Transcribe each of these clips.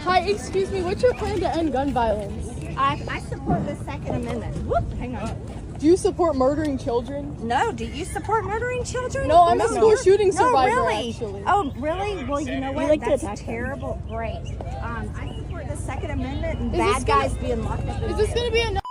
Hi, excuse me, what's your plan to end gun violence? I support the Second Amendment. Whoop, hang on. Do you support murdering children? No, do you support murdering children? No, I'm a school shooting survivor, no, really? actually. Oh, really? Well, you know what? like to That's attack terrible. Great. I support the Second Amendment and Is bad this guys being locked up in Is this jail. going to be enough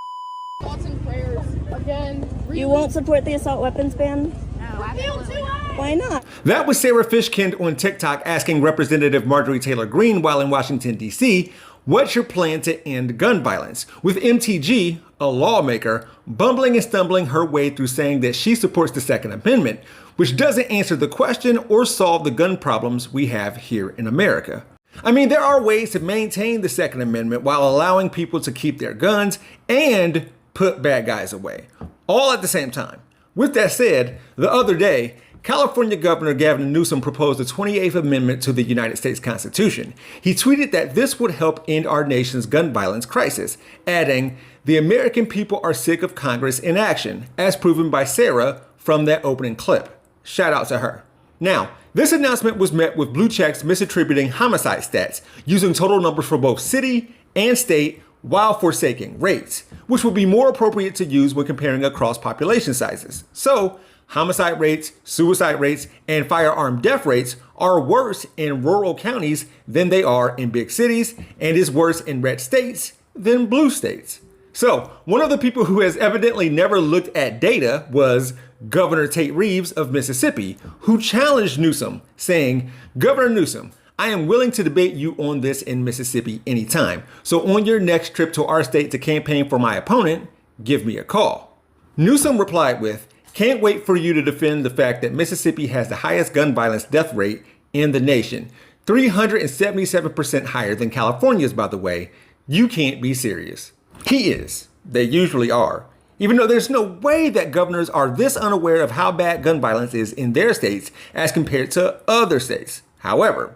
thoughts and prayers? Again, really? You won't support the assault weapons ban? No, absolutely not. Why not? That was Sarah Fishkind on TikTok asking Representative Marjorie Taylor Greene while in Washington, D.C., what's your plan to end gun violence? With MTG, a lawmaker, bumbling and stumbling her way through saying that she supports the Second Amendment, which doesn't answer the question or solve the gun problems we have here in America. I mean, there are ways to maintain the Second Amendment while allowing people to keep their guns and put bad guys away, all at the same time. With that said, the other day, California Governor Gavin Newsom proposed the 28th Amendment to the United States Constitution. He tweeted that this would help end our nation's gun violence crisis, adding, "The American people are sick of Congress inaction, as proven by Sarah from that opening clip." Shout out to her. Now, this announcement was met with blue checks misattributing homicide stats, using total numbers for both city and state while forsaking rates, which would be more appropriate to use when comparing across population sizes. So, homicide rates, suicide rates, and firearm death rates are worse in rural counties than they are in big cities, and is worse in red states than blue states. So, one of the people who has evidently never looked at data was Governor Tate Reeves of Mississippi, who challenged Newsom, saying, "Governor Newsom, I am willing to debate you on this in Mississippi anytime. So on your next trip to our state to campaign for my opponent, give me a call." Newsom replied with, "Can't wait for you to defend the fact that Mississippi has the highest gun violence death rate in the nation. 377% higher than California's, by the way. You can't be serious." He is. They usually are. Even though there's no way that governors are this unaware of how bad gun violence is in their states as compared to other states. However,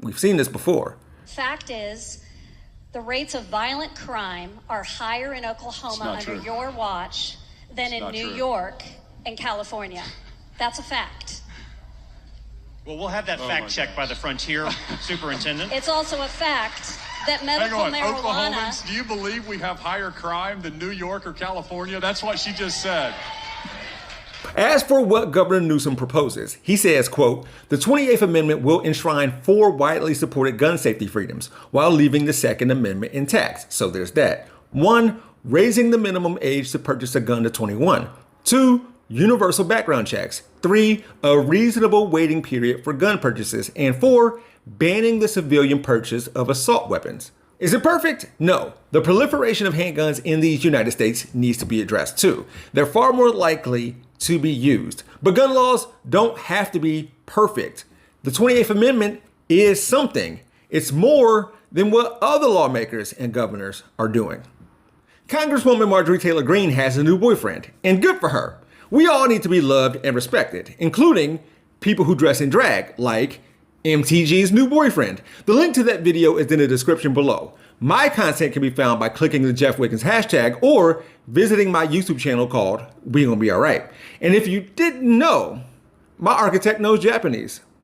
we've seen this before. Fact is, the rates of violent crime are higher in Oklahoma under your watch than in New York and California. That's a fact. Well, we'll have that fact checked by the Frontier Superintendent. It's also a fact that medical Hang on, marijuana... Oklahomans, do you believe we have higher crime than New York or California? That's what she just said. As for what Governor Newsom proposes, he says, quote, "The 28th Amendment will enshrine 4 widely supported gun safety freedoms while leaving the Second Amendment intact." So there's that. 1, raising the minimum age to purchase a gun to 21. 2, universal background checks. 3, a reasonable waiting period for gun purchases. And 4, banning the civilian purchase of assault weapons. Is it perfect? No. The proliferation of handguns in the United States needs to be addressed too. They're far more likely to be used. But gun laws don't have to be perfect. The 28th Amendment is something. It's more than what other lawmakers and governors are doing. Congresswoman Marjorie Taylor Greene has a new boyfriend, and good for her. We all need to be loved and respected, including people who dress in drag, like MTG's new boyfriend. The link to that video is in the description below. My content can be found by clicking the Jeff Wiggins hashtag or visiting my YouTube channel called We Gonna Be Alright. And if you didn't know, my architect knows Japanese.